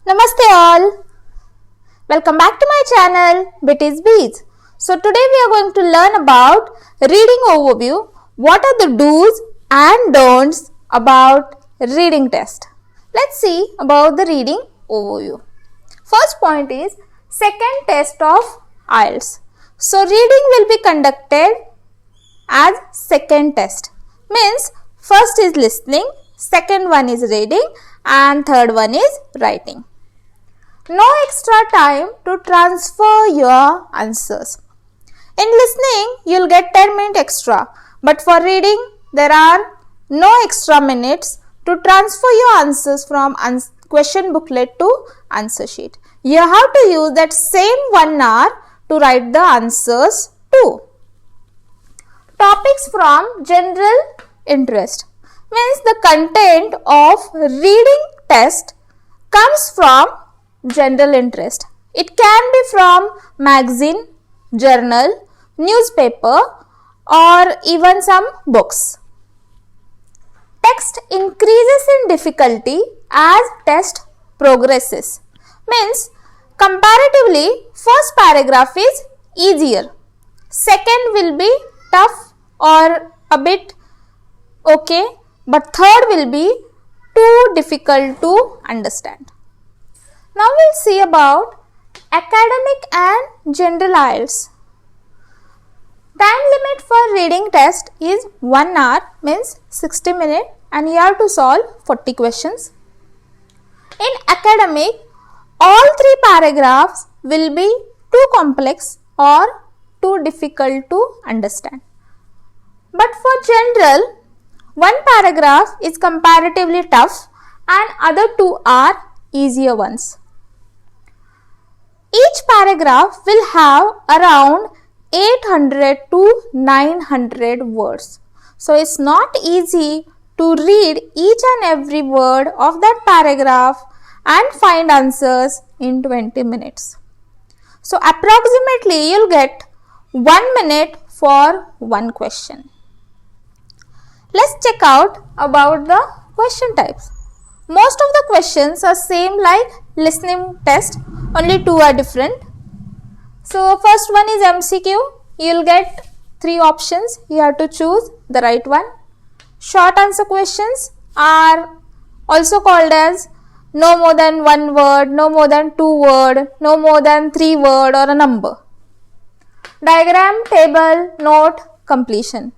Namaste all. Welcome back to my channel Betty's Beats. So today we are going to learn about reading overview. What are the do's and don'ts about reading test? Let's see about the reading overview. First point is second test of IELTS. So reading will be conducted as second test. Means first is listening, second one is reading and third one is writing. No extra time to transfer your answers. In listening, you'll get 10 minutes extra. But for reading, there are no extra minutes to transfer your answers from question booklet to answer sheet. You have to use that same 1 hour to write the answers too. Topics from general interest. Means the content of reading test comes from general interest. It can be from magazine, journal, newspaper or even some books. Text increases in difficulty as test progresses. Means comparatively first paragraph is easier. Second will be tough or a bit okay, but third will be too difficult to understand. Now we'll see about academic and general IELTS. Time limit for reading test is 1 hour, means 60 minutes, and you have to solve 40 questions. In academic, all 3 paragraphs will be too complex or too difficult to understand. But for general, 1 paragraph is comparatively tough and other 2 are easier ones. Each paragraph will have around 800 to 900 words. So it's not easy to read each and every word of that paragraph and find answers in 20 minutes. So approximately you'll get 1 minute for one question. Let's check out about the question types. Most of the questions are same like listening test, only 2 are different. So first one is MCQ. You'll get 3 options. You have to choose the right one. Short answer questions are also called as no more than 1 word, no more than 2 word, no more than 3 word or a number. Diagram, table, note, completion.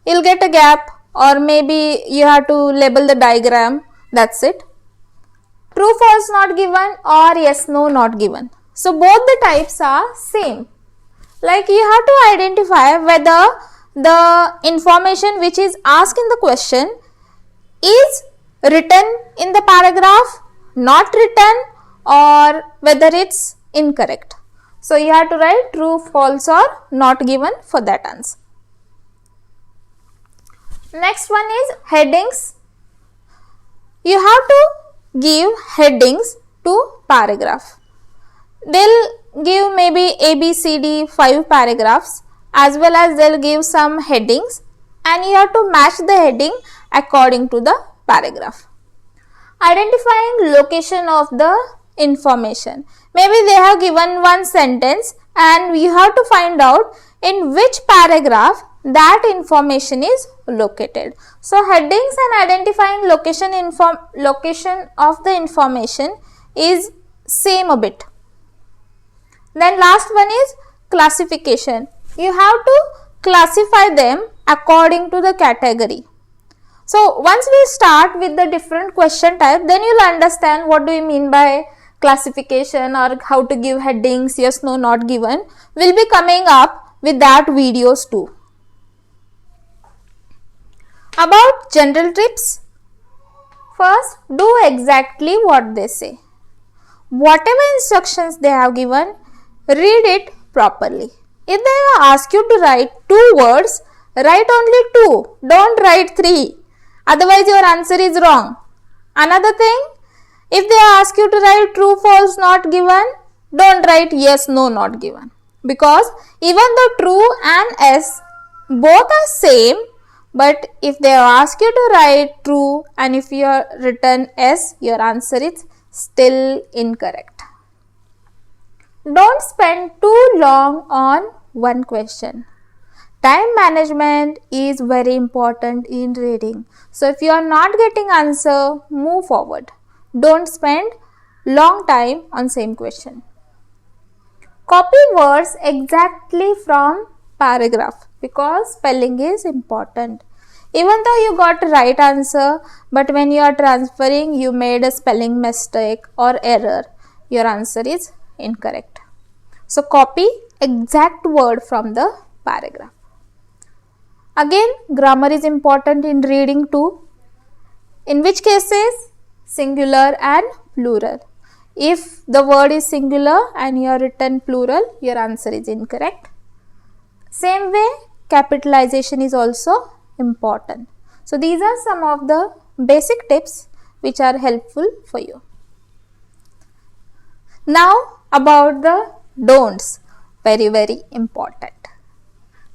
You'll get a gap or maybe you have to label the diagram. That's it. True, false not given or yes, no not given. So both the types are same. Like you have to identify whether the information which is asked in the question is written in the paragraph, not written, or whether it's incorrect. So you have to write true, false or not given for that answer. Next one is headings. You have to give headings to paragraph. They'll give maybe A, B, C, D 5 paragraphs, as well as they'll give some headings and you have to match the heading according to the paragraph. Identifying location of the information. Maybe they have given one sentence and you have to find out in which paragraph that information is located. So headings and identifying location of the information is same a bit. Then last one is classification. You have to classify them according to the category. So once we start with the different question type, then you'll understand what do you mean by classification or how to give headings, yes, no, not given. We'll be coming up with that videos too. About general tips. First, do exactly what they say. Whatever instructions they have given, read it properly. If they ask you to write 2 words, write only 2. Don't write 3. Otherwise your answer is wrong. Another thing, if they ask you to write true, false, not given, don't write yes, no, not given. Because even though true and yes both are same, but if they ask you to write true and if you are written yes, your answer is Still incorrect. Don't spend too long on one question. Time management is very important in reading. So if you are not getting answer, move forward. Don't spend long time on same question. Copy words exactly from paragraph because spelling is important. Even though you got right answer, but when you are transferring, you made a spelling mistake or error, your answer is incorrect. So copy exact word from the paragraph. Again, grammar is important in reading too. In which cases? Singular and plural. If the word is singular and you are written plural, your answer is incorrect. Same way, capitalization is also important. So these are some of the basic tips which are helpful for you. Now about the don'ts, very important.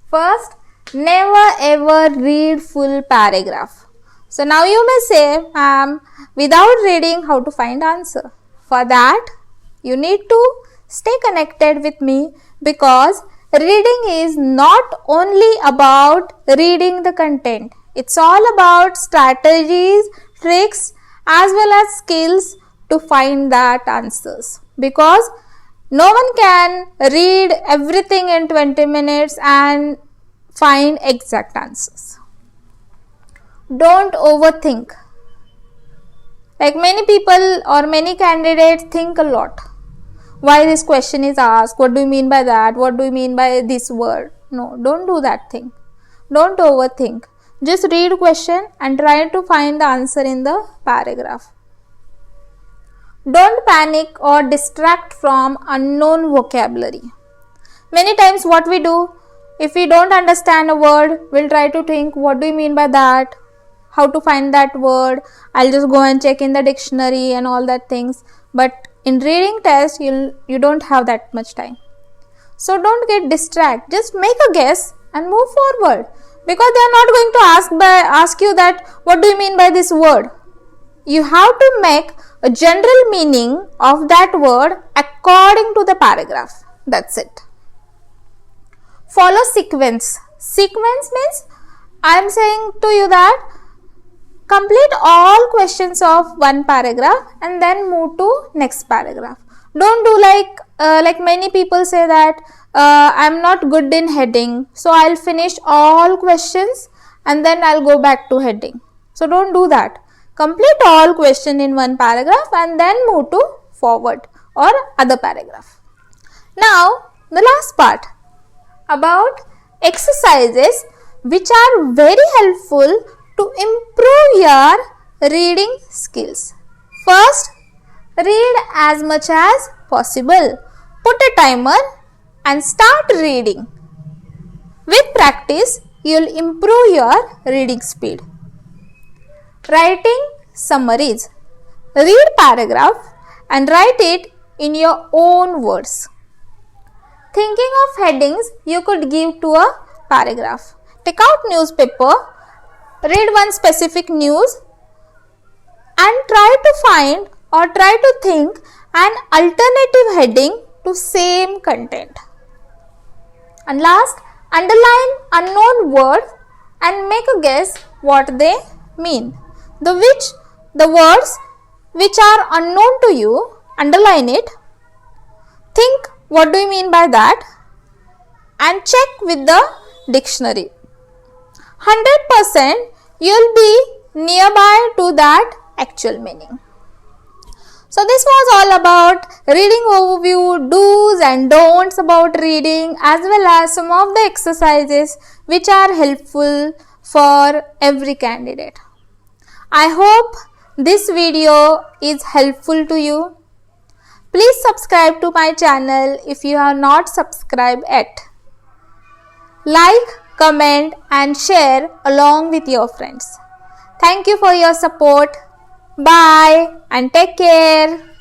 First, never ever read full paragraph. So now you may say, ma'am, without reading how to find answer? For that, you need to stay connected with me because reading is not only about reading the content. It's all about strategies, tricks as well as skills to find that answers. Because no one can read everything in 20 minutes and find exact answers. Don't overthink. Like many people or many candidates think a lot. Why this question is asked? What do you mean by that? What do you mean by this word? No, don't do that thing. Don't overthink. Just read question and try to find the answer in the paragraph. Don't panic or distract from unknown vocabulary. Many times what we do, if we don't understand a word, we'll try to think, what do you mean by that? How to find that word? I'll just go and check in the dictionary and all that things. But in reading test, you don't have that much time. So don't get distracted. Just make a guess and move forward. Because they are not going to ask you that, what do you mean by this word? You have to make a general meaning of that word according to the paragraph. That's it. Follow sequence. Sequence means I am saying to you that complete all questions of one paragraph and then move to next paragraph. Don't do like many people say that I am not good in heading, so I'll finish all questions and then I'll go back to heading. So don't do that. Complete all question in one paragraph and then move to forward or other paragraph. Now the last part about exercises which are very helpful to improve your reading skills. First, read as much as possible. Put a timer and start reading. With practice, you will improve your reading speed. Writing summaries. Read paragraph and write it in your own words. Thinking of headings you could give to a paragraph. Take out newspaper, read one specific news and try to find or try to think an alternative heading to same content. And last, underline unknown words and make a guess what they mean. The words which are unknown to you, underline it. Think what do you mean by that and check with the dictionary. 100% you will be nearby to that actual meaning. So this was all about reading overview, do's and don'ts about reading as well as some of the exercises which are helpful for every candidate. I hope this video is helpful to you. Please subscribe to my channel if you have not subscribed yet. Like, comment and share along with your friends. Thank you for your support. Bye and take care.